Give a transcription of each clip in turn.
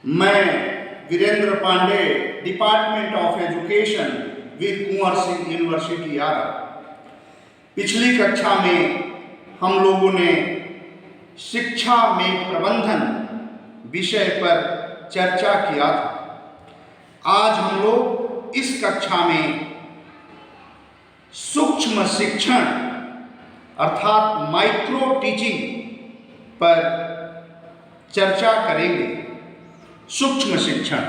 मैं Virendra Pandey, department of education, Veer Kunwar Singh university Ara. पिछली कक्षा में हम लोगों ने शिक्षा में प्रबंधन विषय पर चर्चा किया था। आज हम लोग इस कक्षा में सूक्ष्म शिक्षण अर्थात माइक्रो टीचिंग पर चर्चा करेंगे। सूक्ष्म शिक्षण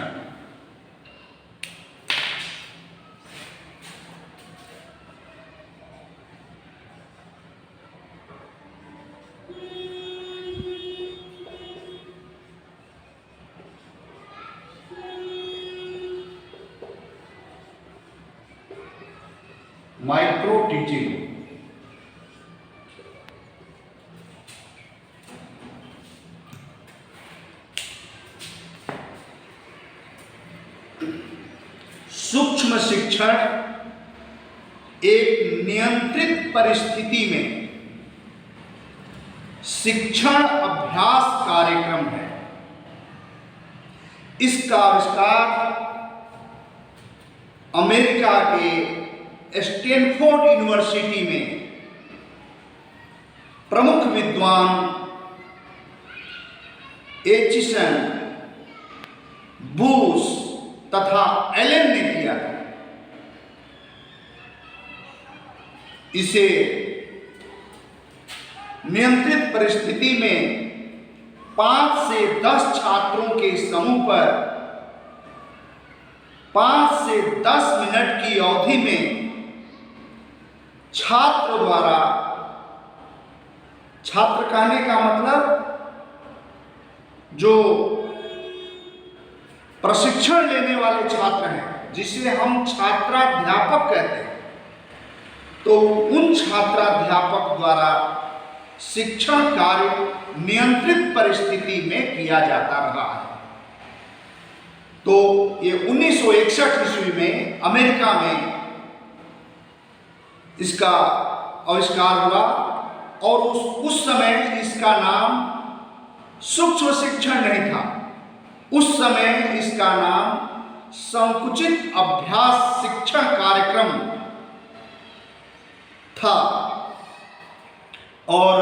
माइक्रो टीचिंग सूक्ष्म शिक्षण एक नियंत्रित परिस्थिति में शिक्षण अभ्यास कार्यक्रम है। इसका आविष्कार अमेरिका के स्टैनफोर्ड यूनिवर्सिटी में प्रमुख विद्वान एचिसन, बूश तथा एलन ने किया था। इसे नियंत्रित परिस्थिति में 5 से 10 छात्रों के समूह पर 5 से 10 मिनट की अवधि में छात्र द्वारा, छात्र कहने का मतलब जो प्रशिक्षण लेने वाले छात्र हैं, जिसे हम छात्राध्यापक कहते हैं, तो उन छात्राध्यापक द्वारा शिक्षण कार्य नियंत्रित परिस्थिति में किया जाता रहा है। तो ये 1961 ईस्वी में अमेरिका में इसका आविष्कार हुआ और उस समय इसका नाम सूक्ष्म शिक्षण नहीं था। उस समय इसका नाम संकुचित अभ्यास शिक्षण कार्यक्रम था। और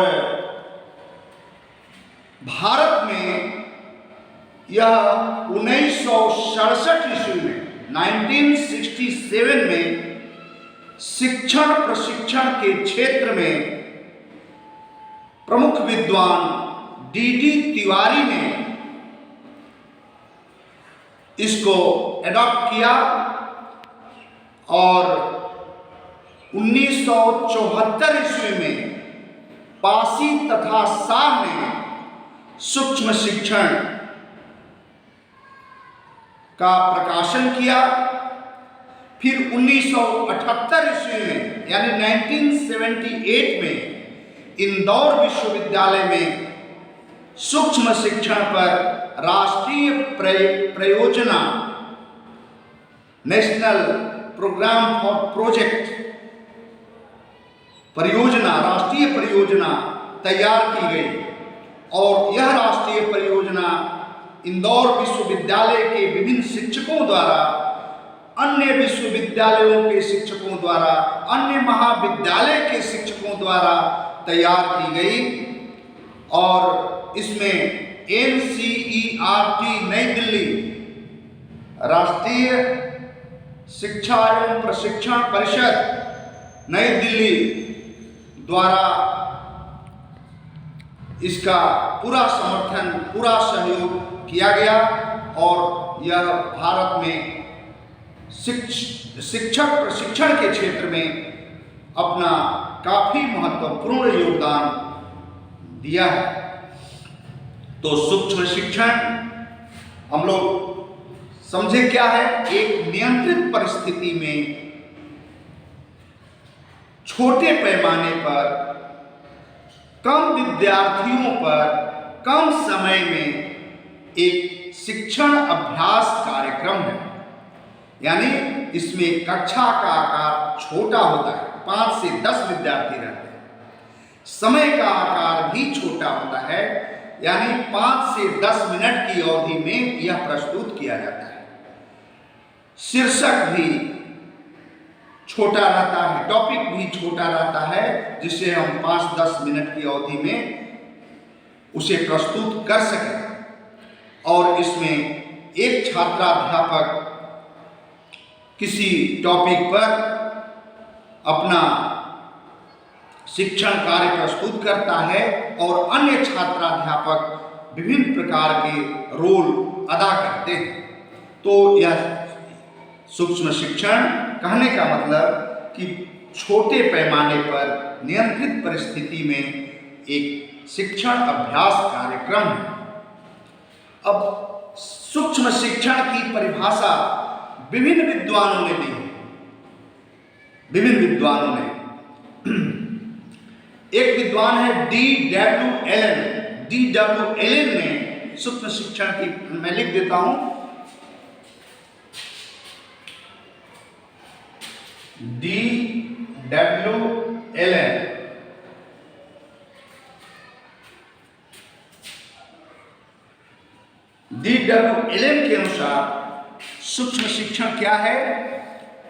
भारत में यह 1967 ईस्वी में 1967 में शिक्षण प्रशिक्षण के क्षेत्र में प्रमुख विद्वान डी तिवारी ने इसको एडॉप्ट किया और 1974 ईस्वी में पासी तथा शाह ने सूक्ष्म शिक्षण का प्रकाशन किया। फिर 1978 ईस्वी में यानी 1978 में इंदौर विश्वविद्यालय में सूक्ष्म शिक्षण पर राष्ट्रीय परियोजना, नेशनल प्रोग्राम फॉर प्रोजेक्ट परियोजना, राष्ट्रीय परियोजना तैयार की गई और यह राष्ट्रीय परियोजना इंदौर विश्वविद्यालय के विभिन्न शिक्षकों द्वारा, अन्य विश्वविद्यालयों के शिक्षकों द्वारा, अन्य महाविद्यालय के शिक्षकों द्वारा तैयार की गई और इसमें NCERT नई दिल्ली, राष्ट्रीय शिक्षा एवं प्रशिक्षण परिषद नई दिल्ली द्वारा इसका पूरा समर्थन, पूरा सहयोग किया गया और यह भारत में शिक्षक प्रशिक्षण के क्षेत्र में अपना काफी महत्वपूर्ण योगदान दिया है। तो सूक्ष्म शिक्षण हम लोग समझे क्या है? एक नियंत्रित परिस्थिति में छोटे पैमाने पर कम विद्यार्थियों पर कम समय में एक शिक्षण अभ्यास कार्यक्रम है। यानी इसमें कक्षा का आकार छोटा होता है, 5 से 10 विद्यार्थी रहते हैं। समय का आकार भी छोटा होता है यानी 5 से 10 मिनट की अवधि में यह प्रस्तुत किया जाता है। शीर्षक भी छोटा रहता है, टॉपिक भी छोटा रहता है, जिससे हम 5-10 मिनट की अवधि में उसे प्रस्तुत कर सकें। और इसमें एक छात्राध्यापक किसी टॉपिक पर अपना शिक्षण कार्य प्रस्तुत करता है और अन्य छात्राध्यापक विभिन्न प्रकार के रोल अदा करते हैं। तो यह सूक्ष्म शिक्षण कहने का मतलब कि छोटे पैमाने पर नियंत्रित परिस्थिति में एक शिक्षण अभ्यास कार्यक्रम है। अब सूक्ष्म शिक्षण की परिभाषा विभिन्न विद्वानों ने दी है। विभिन्न विद्वानों ने, एक विद्वान है D.W. एलन ने सूक्ष्म शिक्षण की, मैं लिख देता हूं, D.W. एलन के अनुसार सूक्ष्म शिक्षण क्या है?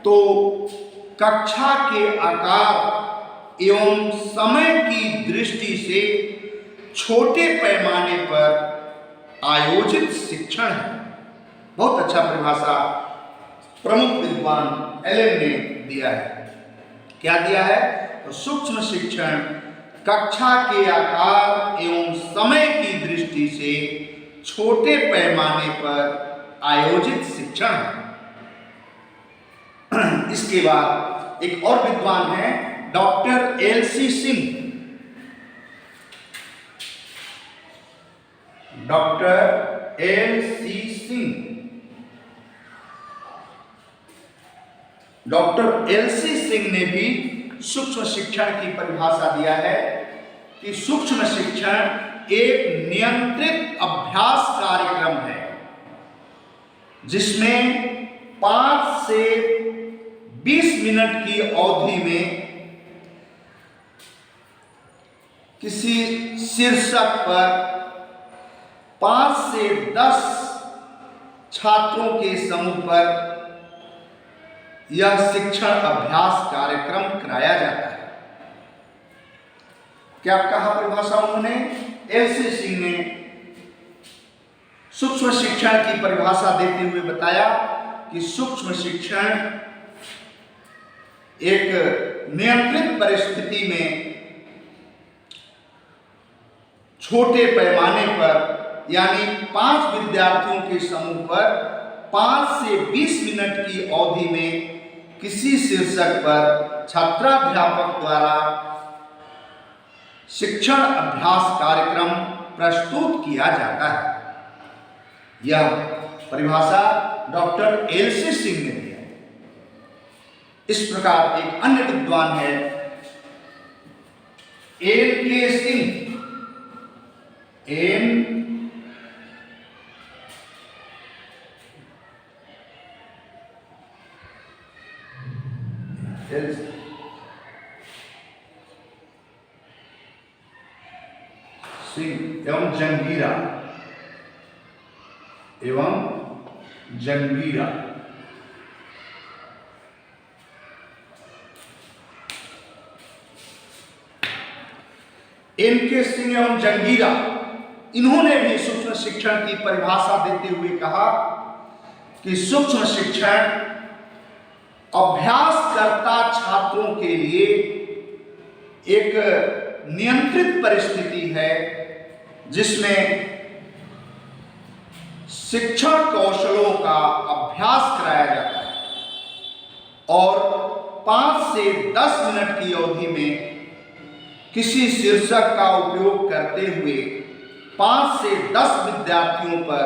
तो कक्षा के आकार एवं समय की दृष्टि से छोटे पैमाने पर आयोजित शिक्षण है। बहुत अच्छा परिभाषा प्रमुख विद्वान एलन ने दिया है। क्या दिया है? तो सूक्ष्म शिक्षण कक्षा के आकार एवं समय की दृष्टि से छोटे पैमाने पर आयोजित शिक्षण है। इसके बाद एक और विद्वान है doctor LC. Singh. Doctor LC. Singh, doctor LC. Singh ने भी सूक्ष्म शिक्षण की परिभाषा दिया है कि सूक्ष्म शिक्षण एक नियंत्रित अभ्यास कार्यक्रम है जिसमें 5 से 20 मिनट की अवधि में किसी शीर्षक पर 5 से 10 छात्रों के समूह पर यह शिक्षण अभ्यास कार्यक्रम कराया जाता है। क्या कहा परिभाषा उन्होंने? एल.सी. सिंह ने सूक्ष्म शिक्षण की परिभाषा देते हुए बताया कि सूक्ष्म शिक्षण एक नियंत्रित परिस्थिति में छोटे पैमाने पर यानी 5 विद्यार्थियों के समूह पर 5 से 20 मिनट की अवधि में किसी शीर्षक पर छात्राध्यापक द्वारा शिक्षण अभ्यास कार्यक्रम प्रस्तुत किया जाता है। यह परिभाषा डॉक्टर एल.सी. सिंह ने दी है। इस प्रकार एक अन्य विद्वान है एन.के. सिंह। सिंह एवं जंगीरा एन.के. सिंह एवं जंगीरा, इन्होंने भी सूक्ष्म शिक्षण की परिभाषा देते हुए कहा कि सूक्ष्म शिक्षण अभ्यासकर्ता छात्रों के लिए एक नियंत्रित परिस्थिति है जिसमें शिक्षण कौशलों का अभ्यास कराया जाता है और 5 से 10 मिनट की अवधि में किसी शीर्षक का उपयोग करते हुए 5 से 10 विद्यार्थियों पर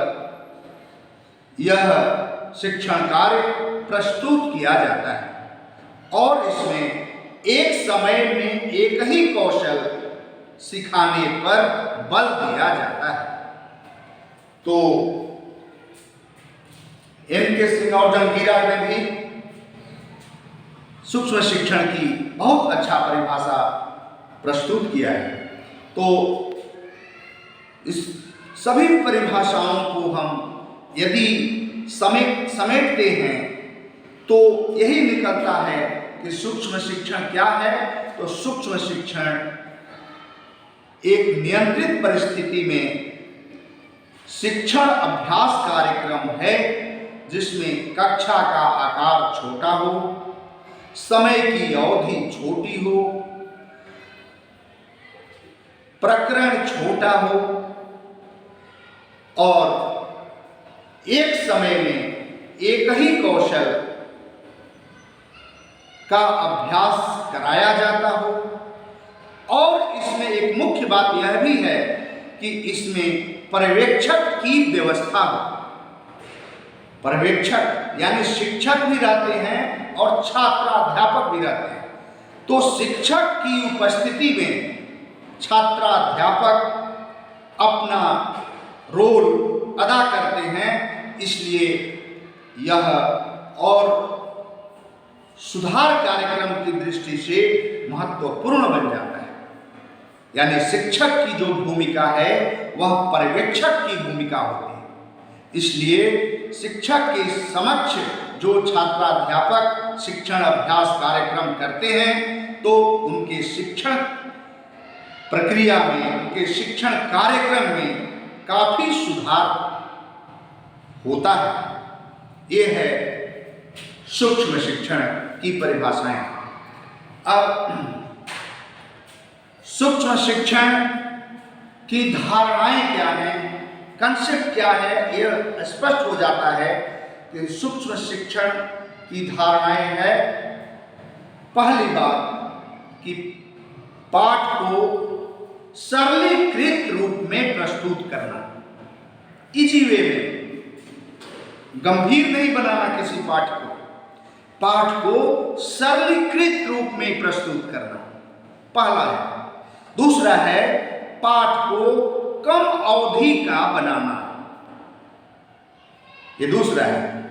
यह शिक्षण कार्य प्रस्तुत किया जाता है और इसमें एक समय में एक ही कौशल सिखाने पर बल दिया जाता है। तो एन.के. सिंह और जंगीरा ने भी सूक्ष्म शिक्षण की बहुत अच्छा परिभाषा प्रस्तुत किया है। तो इस सभी परिभाषाओं को हम यदि समेटते हैं तो यही निकलता है कि सूक्ष्म शिक्षण क्या है। तो सूक्ष्म शिक्षण एक नियंत्रित परिस्थिति में शिक्षण अभ्यास कार्यक्रम है जिसमें कक्षा का आकार छोटा हो, समय की अवधि छोटी हो, प्रकरण छोटा हो और एक समय में एक ही कौशल का अभ्यास कराया जाता हो। और इसमें एक मुख्य बात यह भी है कि इसमें पर्यवेक्षक की व्यवस्था हो। पर्यवेक्षक यानी शिक्षक भी रहते हैं और छात्राध्यापक भी रहते हैं। तो शिक्षक की उपस्थिति में छात्राध्यापक अपना रोल अदा करते हैं, इसलिए यह और सुधार कार्यक्रम की दृष्टि से महत्वपूर्ण बन जाता है। यानी शिक्षक की जो भूमिका है वह पर्यवेक्षक की भूमिका होती है। इसलिए शिक्षक के समक्ष जो छात्राध्यापक शिक्षण अभ्यास कार्यक्रम करते हैं तो उनके शिक्षण प्रक्रिया में, उनके शिक्षण कार्यक्रम में काफी सुधार होता है। ये है सूक्ष्म शिक्षण की परिभाषाएं। अब सूक्ष्म शिक्षण की धारणाएं क्या हैं, कंसेप्ट क्या है, यह स्पष्ट हो जाता है कि सूक्ष्म शिक्षण की धारणाएं है। पहली बात कि पाठ को सरलीकृत रूप में प्रस्तुत करना, इजी वे में, गंभीर नहीं बनाना किसी पाठ को, पाठ को सरलीकृत रूप में प्रस्तुत करना पहला है। दूसरा है पाठ को कम अवधि का बनाना, ये दूसरा है।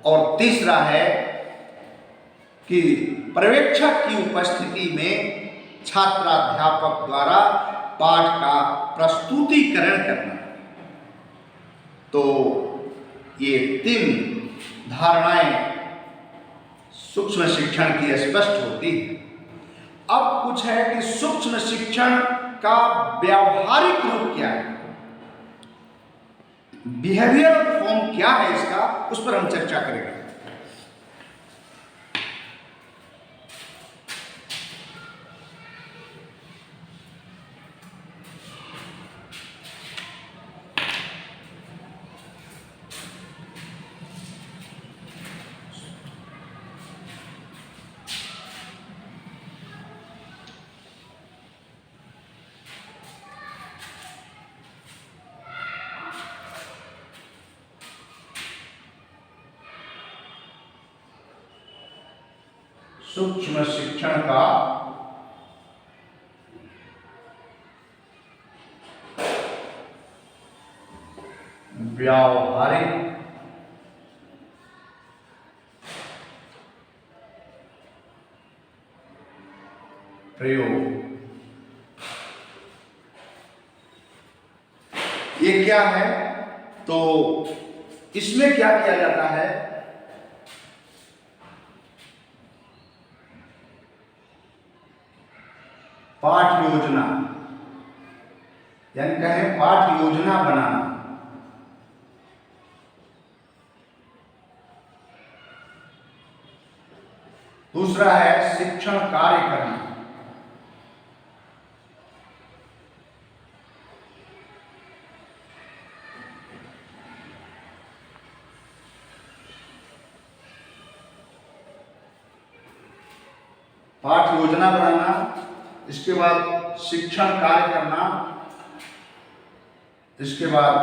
और तीसरा है कि पर्यवेक्षक की उपस्थिति में छात्राध्यापक द्वारा पाठ का प्रस्तुतिकरण करना। तो ये तीन धारणाएं सूक्ष्म शिक्षण की स्पष्ट होती है। अब कुछ है कि सूक्ष्म शिक्षण का व्यावहारिक रूप क्या है, बिहेवियर फॉर्म क्या है इसका, उस पर हम चर्चा करेंगे। सूक्ष्म शिक्षण का व्यावहारिक प्रयोग, ये क्या है? तो इसमें क्या किया जाता है, पाठ योजना, यानी कहें पाठ योजना बनाना। दूसरा है शिक्षण कार्य करना। पाठ योजना बनाना, इसके बाद शिक्षण कार्य करना, इसके बाद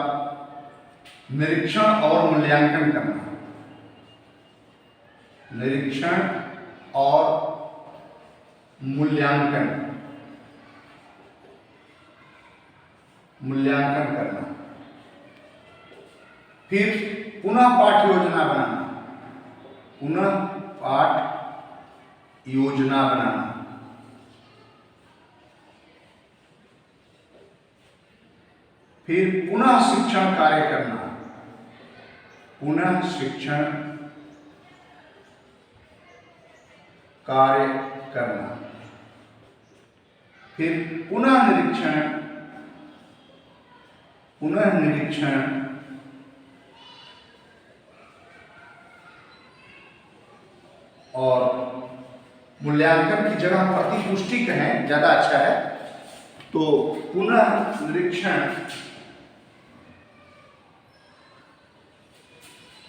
निरीक्षण और मूल्यांकन करना। निरीक्षण और मूल्यांकन करना। फिर पुनः पाठ योजना बनाना, पुनः पाठ योजना बनाना। फिर पुनः शिक्षण कार्य करना, पुनः शिक्षण कार्य करना, फिर पुनः निरीक्षण, पुनः निरीक्षण और मूल्यांकन की जगह प्रतिपुष्टि कहें ज्यादा अच्छा है। तो पुनः निरीक्षण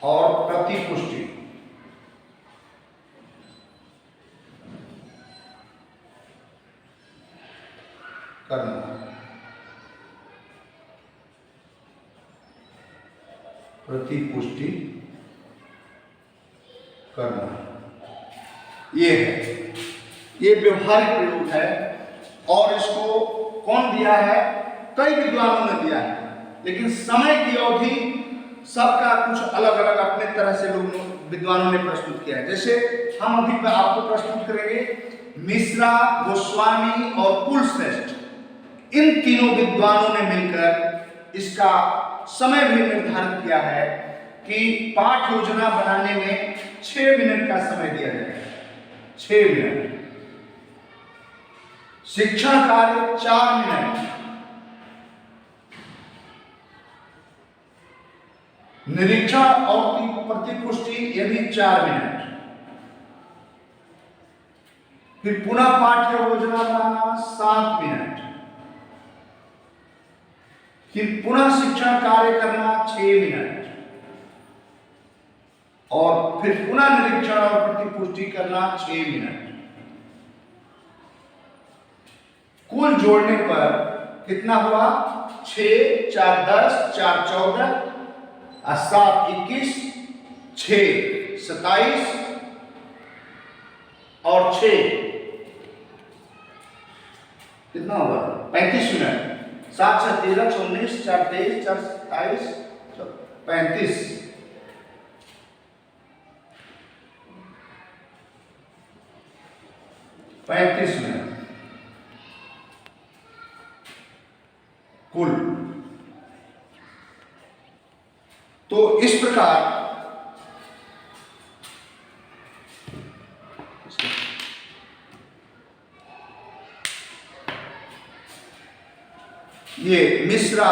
और प्रतिपुष्टि करना, प्रतिपुष्टि करना, ये है, ये व्यवहारिक प्रयोग है। और इसको कौन दिया है? कई विद्वानों ने दिया है, लेकिन समय की अवधि सबका कुछ अलग अलग अपने तरह से लोग विद्वानों ने प्रस्तुत किया है। जैसे हम अभी आपको प्रस्तुत करेंगे, मिश्रा, गोस्वामी और कुलश्रेष्ठ, इन तीनों विद्वानों ने मिलकर इसका समय भी निर्धारित किया है कि पाठ योजना बनाने में 6 मिनट का समय दिया जाएगा, 6 मिनट, शिक्षण कार्य 4 मिनट, निरीक्षण और प्रतिपुष्टि ये भी 4 मिनट, फिर पुनः पाठ्य योजना बनाना 7 मिनट, फिर पुनः शिक्षण कार्य करना 6 मिनट, और फिर पुनः निरीक्षण और प्रतिपुष्टि करना 6 मिनट। कुल जोड़ने पर कितना हुआ? 6, 4, 10, 4, 14, 7, 21, 6, 27 और 6 कितना हुआ? 35 मिनट। 7, 6, 13, 19, 4, 23, 4, 27, 35, 35 मिनट कुल। तो इस प्रकार ये मिश्रा,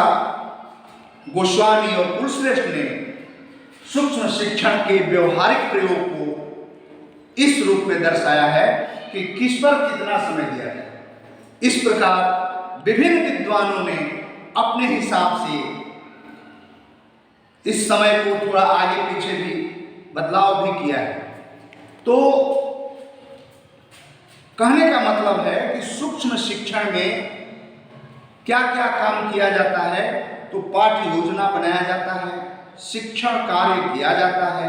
गोस्वामी और कुलश्रेष्ठ ने सूक्ष्म शिक्षण के व्यवहारिक प्रयोग को इस रूप में दर्शाया है कि किस पर कितना समय दिया जाए। इस प्रकार विभिन्न विद्वानों ने अपने हिसाब से इस समय को थोड़ा आगे पीछे भी बदलाव भी किया है। तो कहने का मतलब है कि सूक्ष्म शिक्षण में क्या क्या काम किया जाता है? तो पाठ्य योजना बनाया जाता है, शिक्षण कार्य किया जाता है,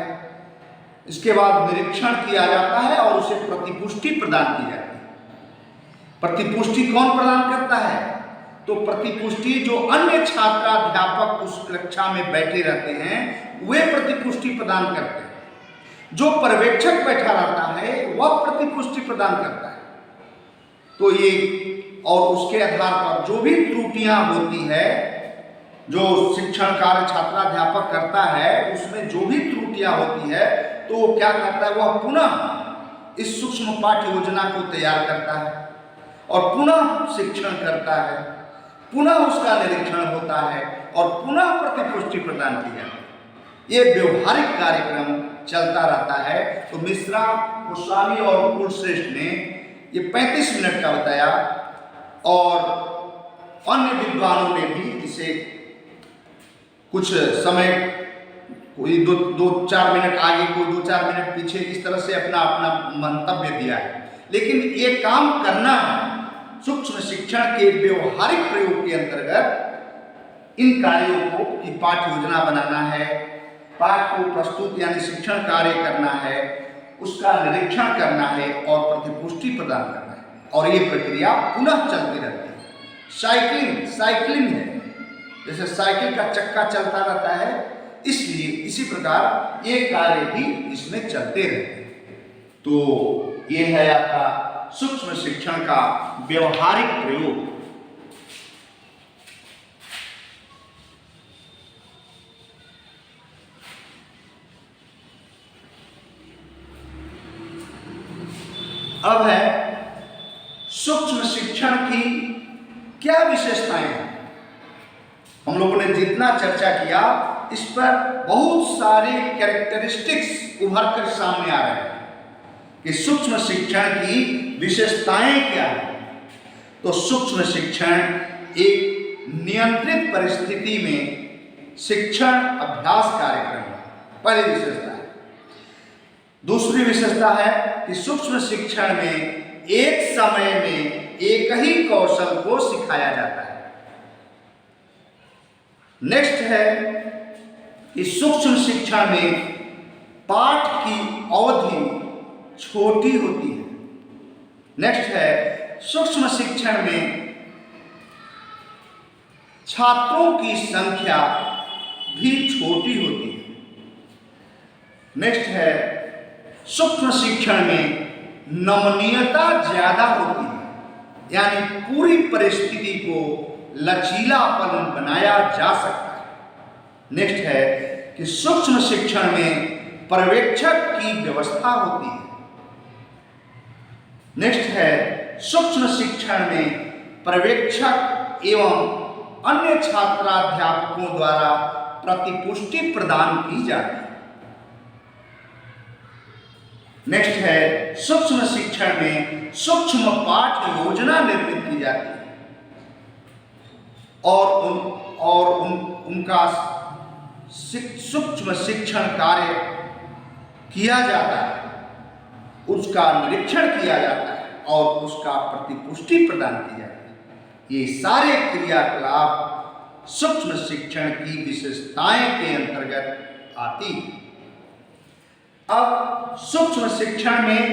इसके बाद निरीक्षण किया जाता है और उसे प्रतिपुष्टि प्रदान की जाती है। प्रतिपुष्टि कौन प्रदान करता है? तो प्रतिपुष्टि जो अन्य छात्र अध्यापक उस कक्षा में बैठे रहते हैं वे प्रतिपुष्टि प्रदान करते हैं। जो पर्यवेक्षक बैठा रहता है वह प्रतिपुष्टि प्रदान करता है। तो ये और उसके आधार पर जो भी त्रुटियां होती है, जो शिक्षण कार्य छात्राध्यापक करता है उसमें जो भी त्रुटियां होती है तो वो क्या करता है? वह पुनः इस सूक्ष्म पाठ्य योजना को तैयार करता है और पुनः शिक्षण करता है, पुनः उसका निरीक्षण होता है और पुनः प्रतिपुष्टि प्रदान की जाती है। ये व्यवहारिक कार्यक्रम चलता रहता है। तो मिश्रा, गोस्वामी और कुलश्रेष्ठ ने ये 35 मिनट का बताया और अन्य विद्वानों ने भी इसे कुछ समय, कोई 2-4 मिनट आगे, कोई 2-4 मिनट पीछे, इस तरह से अपना अपना मंतव्य दिया है। लेकिन ये काम करना है सूक्ष्म शिक्षण के व्यवहारिक प्रयोग के अंतर्गत इन कार्यों को कि पाठ्य योजना बनाना है, पाठ को प्रस्तुत यानी शिक्षण कार्य करना है, उसका निरीक्षण करना है और प्रतिपुष्टि प्रदान करना है। और ये प्रक्रिया पुनः चलती रहती है। साइकिलिंग है, जैसे साइकिल का चक्का चलता रहता है, इसलिए इसी प्रकार ये कार्य भी इसमें चलते रहते हैं। तो ये है आपका सूक्ष्म शिक्षण का व्यवहारिक प्रयोग। अब है सूक्ष्म शिक्षण की क्या विशेषताएं हैं। हम लोगों ने जितना चर्चा किया इस पर बहुत सारे कैरेक्टरिस्टिक्स उभर कर सामने आ रहे हैं कि सूक्ष्म शिक्षण की विशेषताएं क्या हैं। तो सूक्ष्म शिक्षण एक नियंत्रित परिस्थिति में शिक्षण अभ्यास कार्यक्रम है, पहली विशेषता है। दूसरी विशेषता है कि सूक्ष्म शिक्षण में एक समय में एक ही कौशल को सिखाया जाता है। नेक्स्ट है कि सूक्ष्म शिक्षण में पाठ की अवधि छोटी होती है। नेक्स्ट है सूक्ष्म शिक्षण में छात्रों की संख्या भी छोटी होती है। नेक्स्ट है सूक्ष्म शिक्षण में नमनीयता ज्यादा होती है, यानी पूरी परिस्थिति को लचीलापन बनाया जा सकता है। नेक्स्ट है कि सूक्ष्म शिक्षण में पर्यवेक्षक की व्यवस्था होती है। नेक्स्ट है सूक्ष्म शिक्षण में पर्यवेक्षक एवं अन्य छात्राध्यापकों द्वारा प्रतिपुष्टि प्रदान की जाती है। नेक्स्ट है सूक्ष्म शिक्षण में सूक्ष्म पाठ योजना निर्मित की जाती है और उनका सूक्ष्म शिक्षण कार्य किया जाता है, उसका निरीक्षण किया जाता है और उसका प्रतिपुष्टि प्रदान की जाती है। ये सारे क्रियाकलाप सूक्ष्म शिक्षण की विशेषताएं के अंतर्गत आती है। अब सूक्ष्म शिक्षण में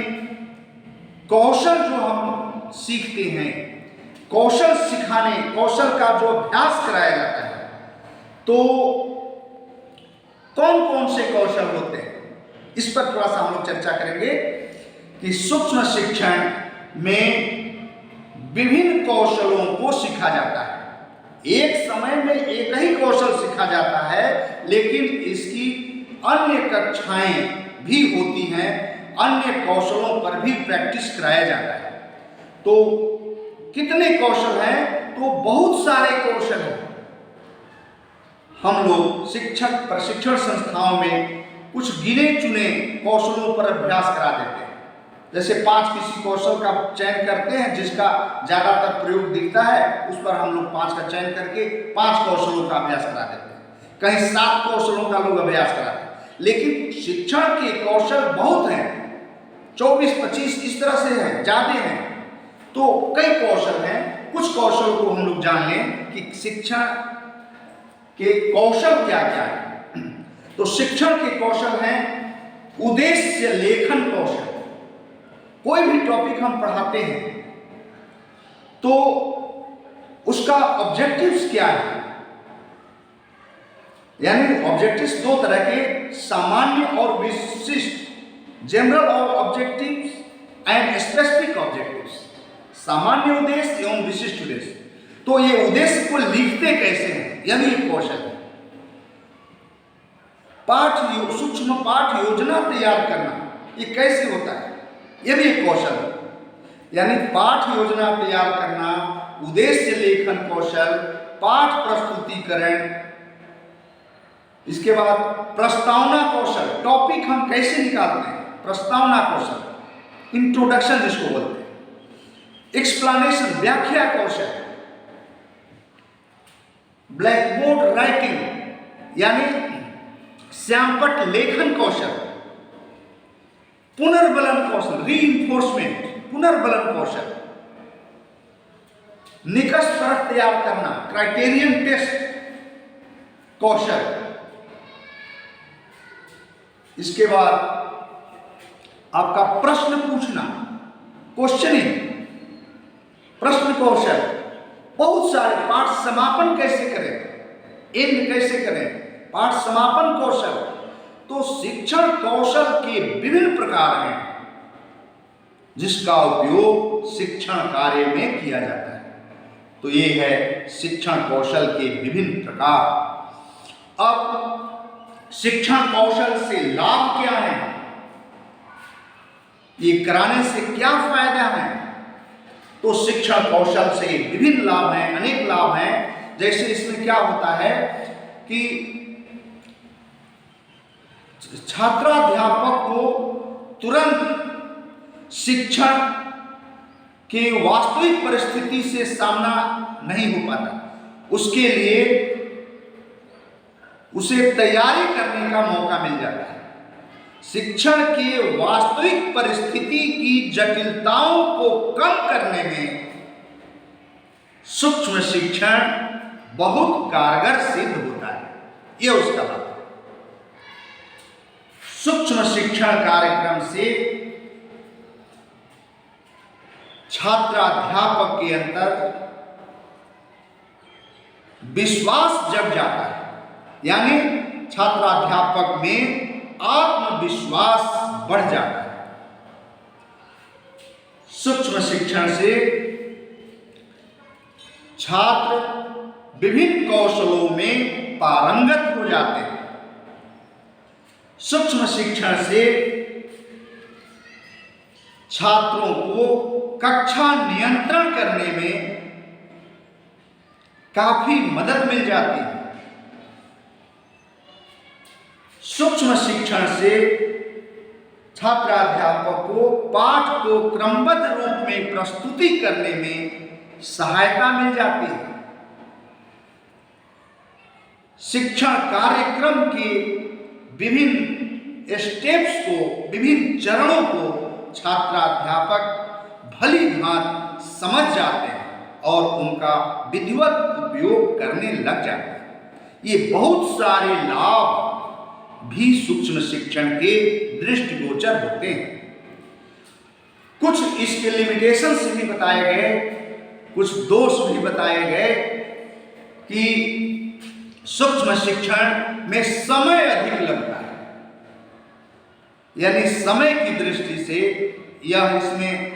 कौशल जो हम सीखते हैं, कौशल सिखाने, कौशल का जो अभ्यास कराया जाता है, तो कौन कौन से कौशल होते हैं, इस पर थोड़ा सा हम लोग चर्चा करेंगे कि सूक्ष्म शिक्षण में विभिन्न कौशलों को सीखा जाता है। एक समय में एक ही कौशल सीखा जाता है, लेकिन इसकी अन्य कक्षाएं भी होती हैं, अन्य कौशलों पर भी प्रैक्टिस कराया जाता है। तो कितने कौशल हैं? तो बहुत सारे कौशल हैं। हम लोग शिक्षक प्रशिक्षण संस्थाओं में कुछ गिने चुने कौशलों पर अभ्यास करा देते हैं। जैसे 5 किसी कौशल का चयन करते हैं जिसका ज़्यादातर प्रयोग दिखता है, उस पर हम लोग 5 का चयन करके 5 कौशलों का अभ्यास करा देते हैं। कहीं 7 कौशलों का लोग अभ्यास कराते हैं। लेकिन शिक्षण के कौशल बहुत हैं, 24-25 इस तरह से हैं, ज़्यादा हैं। तो कई कौशल हैं। कुछ कौशल को हम लोग जान लें कि शिक्षण के कौशल क्या क्या है। तो शिक्षण के कौशल हैं उद्देश्य लेखन कौशल। कोई भी टॉपिक हम पढ़ाते हैं तो उसका ऑब्जेक्टिव्स क्या है, यानी ऑब्जेक्टिव्स 2 तरह के, सामान्य और विशिष्ट, जनरल और ऑब्जेक्टिव्स एंड स्पेसिफिक ऑब्जेक्टिव्स, सामान्य उद्देश्य एवं विशिष्ट उद्देश्य। तो ये उद्देश्य को लिखते कैसे हैं, यह भी एक कौशल है। सूक्ष्म पाठ योजना तैयार करना, ये कैसे होता है, यह भी एक कौशल है। यानी पाठ योजना तैयार करना, उद्देश्य लेखन कौशल, पाठ प्रस्तुतिकरण, इसके बाद प्रस्तावना कौशल, टॉपिक हम कैसे निकालते हैं, प्रस्तावना कौशल, इंट्रोडक्शन जिसको बोलते हैं, एक्सप्लेनेशन, व्याख्या कौशल, ब्लैक बोर्ड राइटिंग यानी श्यामपट्ट लेखन कौशल, पुनर्बलन कौशल, रीइंफोर्समेंट, पुनर्बलन कौशल, निकष परख तैयार करना, क्राइटेरियन टेस्ट कौशल। इसके बाद आपका प्रश्न पूछना, क्वेश्चनिंग, प्रश्न कौशल, बहुत सारे, पाठ समापन कैसे करें, एंड कैसे करें, पाठ समापन कौशल। तो शिक्षण कौशल के विभिन्न प्रकार हैं जिसका उपयोग शिक्षण कार्य में किया जाता है। तो ये है शिक्षण कौशल के विभिन्न प्रकार। अब शिक्षण कौशल से लाभ क्या है, ये कराने से क्या फायदा है? तो शिक्षण कौशल से विभिन्न लाभ हैं, अनेक लाभ हैं। जैसे इसमें क्या होता है कि छात्राध्यापक को तुरंत शिक्षण के वास्तविक परिस्थिति से सामना नहीं हो पाता, उसके लिए उसे तैयारी करने का मौका मिल जाता है। शिक्षण के वास्तविक परिस्थिति की जटिलताओं को कम करने में सूक्ष्म शिक्षण बहुत कारगर सिद्ध होता है। यह उसका लाभ है। सूक्ष्म शिक्षण कार्यक्रम से छात्राध्यापक के अंदर विश्वास जग जाता है, यानी छात्राध्यापक में आत्मविश्वास बढ़ जाता है। सूक्ष्म शिक्षण से छात्र विभिन्न कौशलों में पारंगत हो जाते हैं। सूक्ष्म शिक्षण से छात्रों को कक्षा नियंत्रण करने में काफी मदद मिल जाती है। सूक्ष्म शिक्षण से छात्राध्यापक को पाठ को क्रमबद्ध रूप में प्रस्तुति करने में सहायता मिल जाती है। शिक्षण कार्यक्रम के विभिन्न स्टेप्स को, विभिन्न चरणों को छात्राध्यापक भली भांति समझ जाते हैं और उनका विधिवत उपयोग करने लग जाते हैं। ये बहुत सारे लाभ भी सूक्ष्म शिक्षण के दृष्टिगोचर होते हैं। कुछ इसके लिमिटेशंस भी बताए गए, कुछ दोष भी बताए गए कि सूक्ष्म शिक्षण में समय अधिक लगता है, यानी समय की दृष्टि से यह इसमें,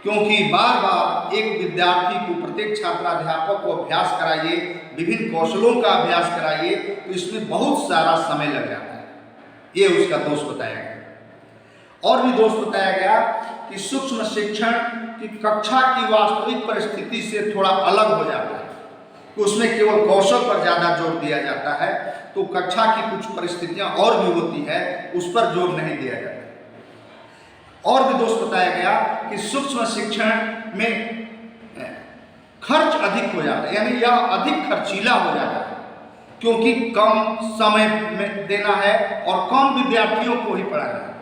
क्योंकि बार बार एक विद्यार्थी को, प्रत्येक छात्राध्यापक को अभ्यास कराइए, विभिन्न कौशलों का अभ्यास कराइए, तो इसमें बहुत सारा समय लग जाता है। ये उसका दोष बताया गया। और भी दोष बताया गया कि सूक्ष्म शिक्षण की कक्षा की वास्तविक परिस्थिति से थोड़ा अलग हो जाता है, कि उसमें केवल कौशल पर ज़्यादा जोर दिया जाता है, तो कक्षा की कुछ परिस्थितियां और भी होती है, उस पर जोर नहीं दिया जाता। और भी दोष बताया गया कि सूक्ष्म शिक्षण में खर्च अधिक हो जाता है, यानी यह अधिक खर्चीला हो जाता है, क्योंकि कम समय में देना है और कम विद्यार्थियों को ही पढ़ाना है।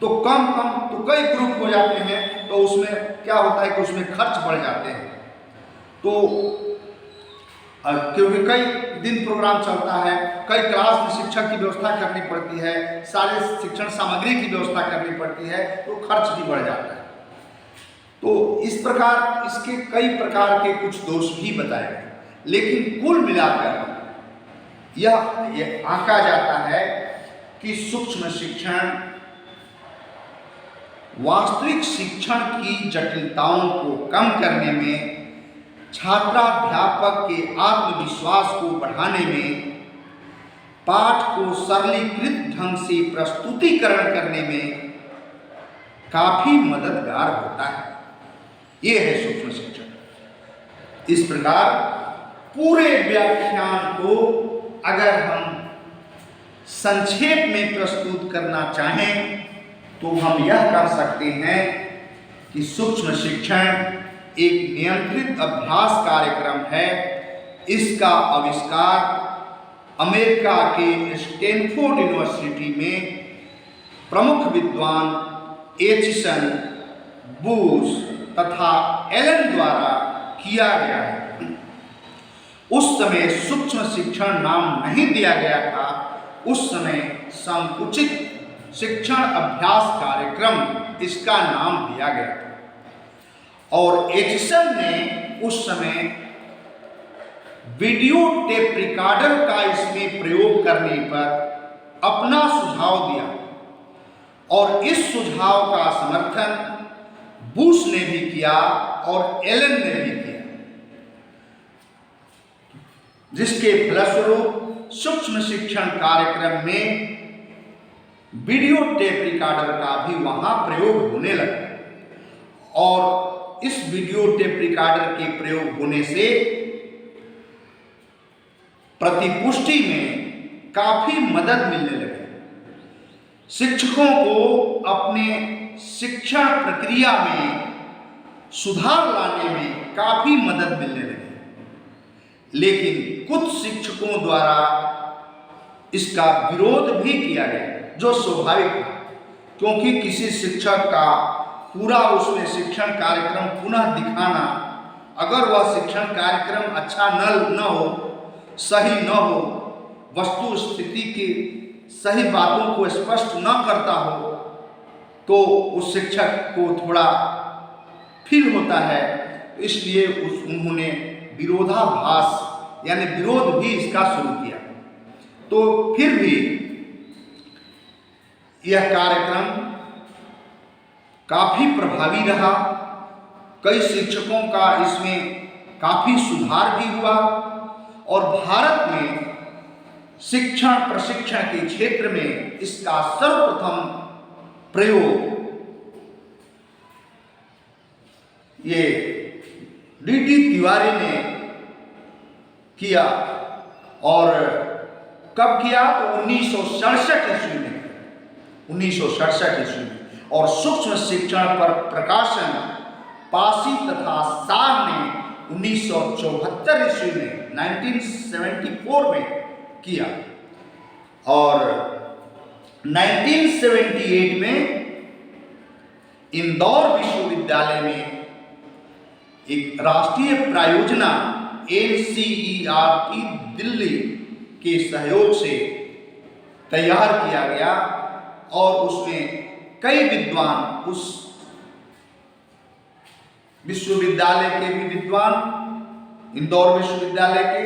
तो तो कई ग्रुप हो जाते हैं, तो उसमें क्या होता है कि उसमें खर्च बढ़ जाते हैं। तो क्योंकि कई दिन प्रोग्राम चलता है, कई क्लास में शिक्षक की व्यवस्था करनी पड़ती है, सारे शिक्षण सामग्री की व्यवस्था करनी पड़ती है, तो खर्च भी बढ़ जाता है। तो इस प्रकार इसके कई प्रकार के कुछ दोष भी बताए गए, लेकिन कुल मिलाकर यह आंका जाता है कि सूक्ष्म शिक्षण वास्तविक शिक्षण की जटिलताओं को कम करने में, छात्राध्यापक के आत्मविश्वास को बढ़ाने में, पाठ को सरलीकृत ढंग से प्रस्तुतिकरण करने में काफी मददगार होता है। यह है सूक्ष्म शिक्षण। इस प्रकार पूरे व्याख्यान को अगर हम संक्षेप में प्रस्तुत करना चाहें तो हम यह कर सकते हैं कि सूक्ष्म शिक्षण एक नियंत्रित अभ्यास कार्यक्रम है। इसका आविष्कार अमेरिका के स्टैनफोर्ड यूनिवर्सिटी में प्रमुख विद्वान एचिसन, बूश तथा एलन द्वारा किया गया है। उस समय सूक्ष्म शिक्षण नाम नहीं दिया गया था, उस समय संकुचित शिक्षण अभ्यास कार्यक्रम इसका नाम दिया गया था। और एचिसन ने उस समय वीडियो टेप रिकॉर्डर का इसमें प्रयोग करने पर अपना सुझाव दिया, और इस सुझाव का समर्थन बूश ने भी किया और एलन ने भी किया, जिसके फलस्वरूप सूक्ष्म शिक्षण कार्यक्रम में वीडियो टेप रिकॉर्डर का भी वहाँ प्रयोग होने लगा और इस वीडियो टेप रिकॉर्डर के प्रयोग होने से प्रतिपुष्टि में काफी मदद मिलने लगी। शिक्षकों को अपने शिक्षण प्रक्रिया में सुधार लाने में काफी मदद मिलने लगी, लेकिन कुछ शिक्षकों द्वारा इसका विरोध भी किया गया, जो स्वाभाविक था, क्योंकि किसी शिक्षक का पूरा उसमें शिक्षण कार्यक्रम पुनः दिखाना, अगर वह शिक्षण कार्यक्रम अच्छा न हो, सही न हो, वस्तु स्थिति की सही बातों को स्पष्ट न करता हो, तो उस शिक्षक को थोड़ा फील होता है। इसलिए उन्होंने विरोधाभास यानी विरोध भी इसका शुरू किया। तो फिर भी यह कार्यक्रम काफी प्रभावी रहा। कई शिक्षकों का इसमें काफी सुधार भी हुआ और भारत में शिक्षण प्रशिक्षण के क्षेत्र में इसका सर्वप्रथम प्रयोग ये डी.टी. तिवारी ने किया। और कब किया? तो 1967 ईस्वी में, 1967 ईस्वी में। और सूक्ष्म शिक्षण पर प्रकाशन पासी तथा शाह ने 1974 ईस्वी में 1974 में किया। और 1978 में इंदौर विश्वविद्यालय में एक राष्ट्रीय प्रायोजना NCERT दिल्ली के सहयोग से तैयार किया गया और उसमें कई विद्वान, उस विश्वविद्यालय के भी विद्वान, इंदौर विश्वविद्यालय के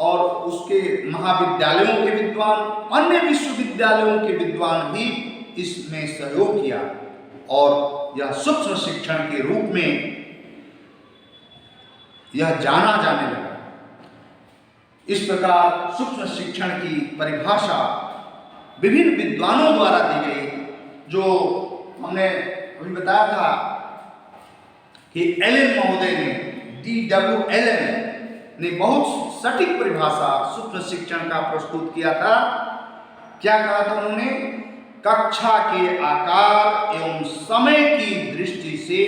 और उसके महाविद्यालयों के विद्वान, अन्य विश्वविद्यालयों के विद्वान भी इसमें सहयोग किया और यह सूक्ष्म शिक्षण के रूप में यह जाना जाने लगा। इस प्रकार सूक्ष्म शिक्षण की परिभाषा विभिन्न विद्वानों द्वारा दी गई, जो हमने अभी बताया था कि एलन महोदय ने, D.W. एलन ने बहुत सटीक परिभाषा सूक्ष्म शिक्षण का प्रस्तुत किया था। क्या कहा था उन्होंने? कक्षा के आकार एवं समय की दृष्टि से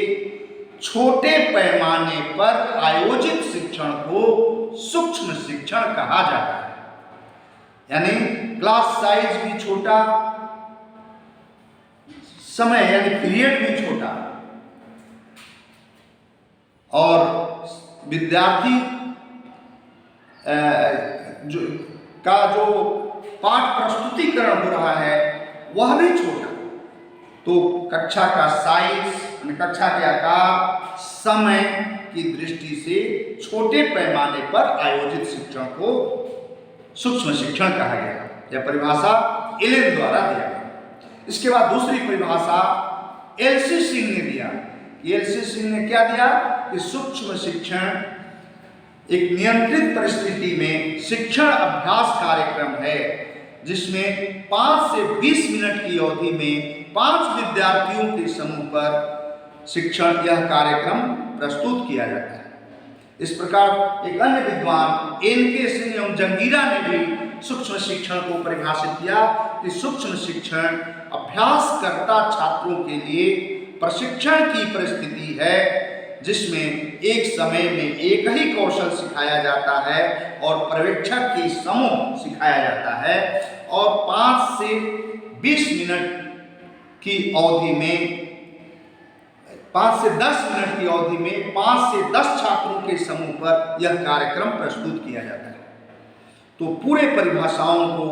छोटे पैमाने पर आयोजित शिक्षण को सूक्ष्म शिक्षण कहा जाता है। यानी क्लास साइज भी छोटा, समय यानी पीरियड भी छोटा, और विद्यार्थी जो पाठ प्रस्तुतिकरण हो रहा है वह भी छोटा। तो कक्षा का साइज, कक्षा के आकार, समय की दृष्टि से छोटे पैमाने पर आयोजित शिक्षण को सूक्ष्म शिक्षण कहा गया। यह परिभाषा एलन द्वारा दिया गया। इसके बाद दूसरी परिभाषा एल.सी. सिंह ने दिया। एल.सी. सिंह ने क्या दिया कि सूक्ष्म शिक्षण एक नियंत्रित परिस्थिति में शिक्षण अभ्यास कार्यक्रम है, जिसमें 5 से 20 मिनट की अवधि में 5 विद्यार्थियों के समूह पर शिक्षण यह कार्यक्रम प्रस्तुत किया जाता है। इस प्रकार एक अन्य विद्वान N.K. सिंह एवं जंगीरा ने भी सूक्ष्म शिक्षण को परिभाषित किया कि सूक्ष्म शिक्षण अभ्यासकर्ता छात्रों के लिए प्रशिक्षण की परिस्थिति है, जिसमें एक समय में एक ही कौशल सिखाया जाता है और पर्यवेक्षक के समूह सिखाया जाता है, और 5 से 20 मिनट की अवधि में 5 से 10 मिनट की अवधि में 5 से 10 छात्रों के समूह पर यह कार्यक्रम प्रस्तुत किया जाता है। तो पूरे परिभाषाओं को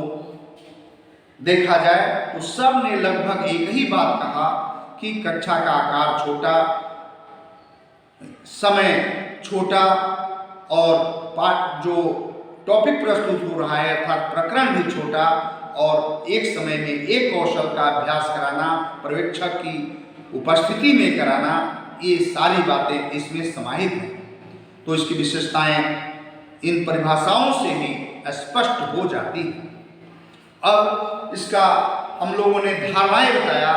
देखा जाए तो सब ने लगभग एक ही बात कहा कि कक्षा का आकार छोटा, समय छोटा, और पाठ जो टॉपिक प्रस्तुत हो रहा है अर्थात प्रकरण भी छोटा, और एक समय में एक कौशल का अभ्यास कराना, पर्यवेक्षक की उपस्थिति में कराना, ये सारी बातें इसमें समाहित हैं। तो इसकी विशेषताएं इन परिभाषाओं से ही स्पष्ट हो जाती हैं। अब इसका हम लोगों ने धारणाएं बताया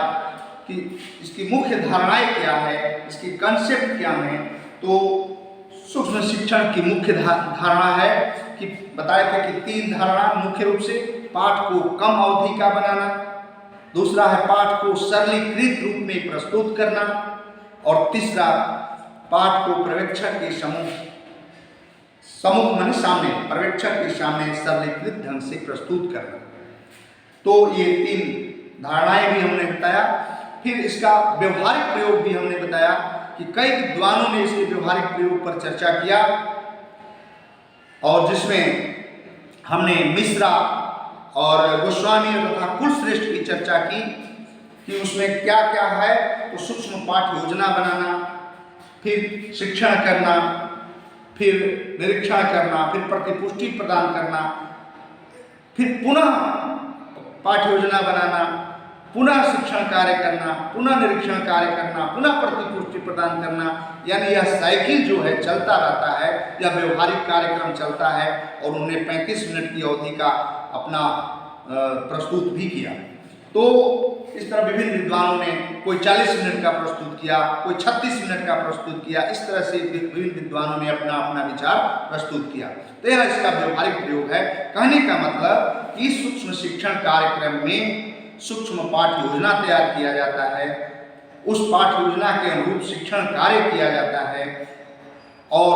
कि इसकी मुख्य धारणाएं क्या है, इसकी कंसेप्ट क्या है। तो सूक्ष्म शिक्षण की मुख्य धारणा है कि बताए थे कि 3 धारणा मुख्य रूप से: पाठ को कम अवधि का बनाना, दूसरा है पाठ को सरलीकृत रूप में प्रस्तुत करना, और तीसरा पाठ को पर्यवेक्षक के सम्मुख माने सामने, पर्यवेक्षक के सामने सरलीकृत ढंग से प्रस्तुत करना। तो ये 3 धारणाएं भी हमने बताया। फिर इसका व्यवहारिक प्रयोग भी हमने बताया कि कई विद्वानों ने इसके व्यवहारिक प्रयोग पर चर्चा किया, और जिसमें हमने मिश्रा और गोस्वामी तथा कुलश्रेष्ठ की चर्चा की कि उसमें क्या क्या है। तो सूक्ष्म पाठ योजना बनाना, फिर शिक्षण करना, फिर निरीक्षण करना, फिर प्रतिपुष्टि प्रदान करना, फिर पुनः पाठ योजना बनाना, पुनः शिक्षण कार्य करना, पुनः निरीक्षण कार्य करना, पुनः प्रतिपुष्टि प्रदान करना। यानी यह साइकिल जो है चलता रहता है, यह व्यवहारिक कार्यक्रम चलता है। और उन्होंने 35 मिनट की अवधि का अपना प्रस्तुत भी किया। तो इस तरह विभिन्न विद्वानों ने कोई 40 मिनट का प्रस्तुत किया, कोई 36 मिनट का प्रस्तुत किया। इस तरह से विभिन्न विद्वानों ने अपना अपना विचार प्रस्तुत किया। तो यह इसका व्यवहारिक प्रयोग है। कहने का मतलब कि सूक्ष्म शिक्षण कार्यक्रम में सूक्ष्म पाठ योजना तैयार किया जाता है, उस पाठ योजना के अनुरूप शिक्षण कार्य किया जाता है, और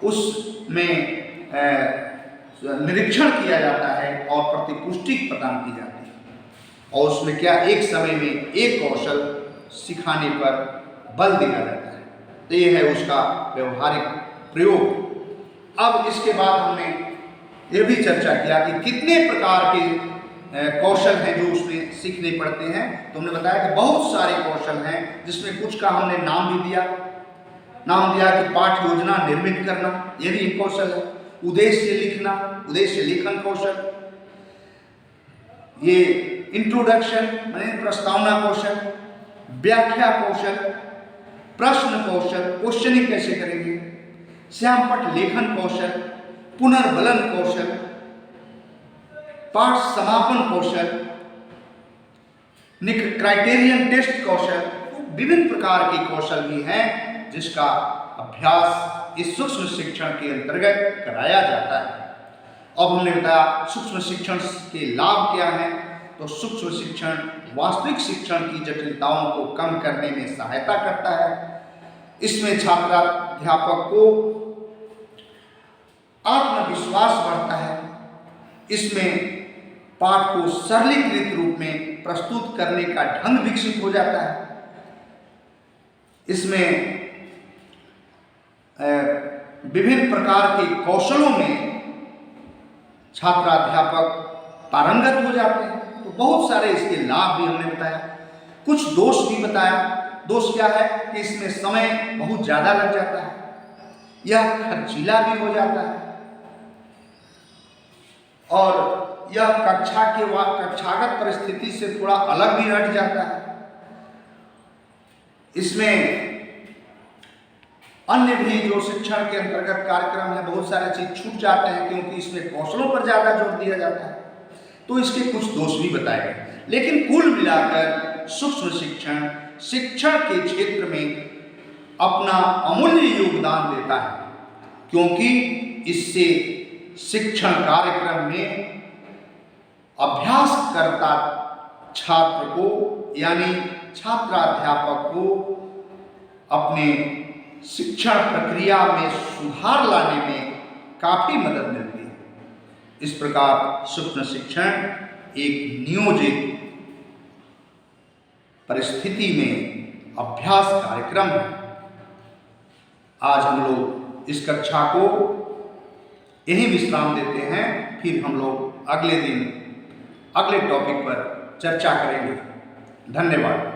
उसमें निरीक्षण किया जाता है और प्रतिपुष्टि प्रदान की जाती है। और उसमें क्या एक समय में एक कौशल सिखाने पर बल दिया जाता है। तो ये है उसका व्यवहारिक प्रयोग। अब इसके बाद हमने ये भी चर्चा किया कि कितने प्रकार के कौशल हैं जो उसमें सीखने पड़ते हैं। तो हमने बताया कि बहुत सारे कौशल हैं, जिसमें कुछ का हमने नाम भी दिया। नाम दिया कि पाठ योजना निर्मित करना, यह भी एक कौशल है। उद्देश्य लिखना, उद्देश्य लेखन कौशल, ये इंट्रोडक्शन माने प्रस्तावना कौशल, व्याख्या कौशल, प्रश्न कौशल, क्वेश्चनिंग कैसे करेंगे, श्यामपट लेखन कौशल, पुनर्बलन कौशल, पाठ समापन कौशल, क्राइटेरियन टेस्ट कौशल। विभिन्न प्रकार के कौशल भी हैं जिसका अभ्यास इस सूक्ष्म शिक्षण के अंतर्गत कराया जाता है। अब हमने बताया सूक्ष्म शिक्षण के लाभ क्या हैं। तो सूक्ष्म शिक्षण वास्तविक शिक्षण की जटिलताओं को कम करने में सहायता करता है। इसमें छात्राध्यापक को आत्मविश्वास बढ़ता है। इसमें पाठ को सरलीकृत रूप में प्रस्तुत करने का ढंग विकसित हो जाता है। इसमें विभिन्न प्रकार के कौशलों में छात्राध्यापक पारंगत हो जाते हैं। तो बहुत सारे इसके लाभ भी हमने बताया, कुछ दोष भी बताया। दोष क्या है कि इसमें समय बहुत ज़्यादा लग जाता है, यह खर्चीला भी हो जाता है, और यह कक्षागत परिस्थिति से थोड़ा अलग भी हट जाता है। इसमें अन्य भी जो शिक्षण के अंतर्गत कार्यक्रम है, बहुत सारे चीज छूट जाते हैं, क्योंकि इसमें कौशलों पर ज़्यादा जोर दिया जाता है। तो इसके कुछ दोष भी बताए गए। लेकिन कुल मिलाकर सूक्ष्म शिक्षण शिक्षण के क्षेत्र में अपना अमूल्य योगदान देता है, क्योंकि इससे शिक्षण कार्यक्रम में अभ्यासकर्ता छात्र को यानी छात्राध्यापक को अपने शिक्षण प्रक्रिया में सुधार लाने में काफी मदद मिलती है। इस प्रकार सूक्ष्म शिक्षण एक नियोजित परिस्थिति में अभ्यास कार्यक्रम है। आज हम लोग इस कक्षा को यही विश्राम देते हैं, फिर हम लोग अगले दिन अगले टॉपिक पर चर्चा करेंगे। धन्यवाद।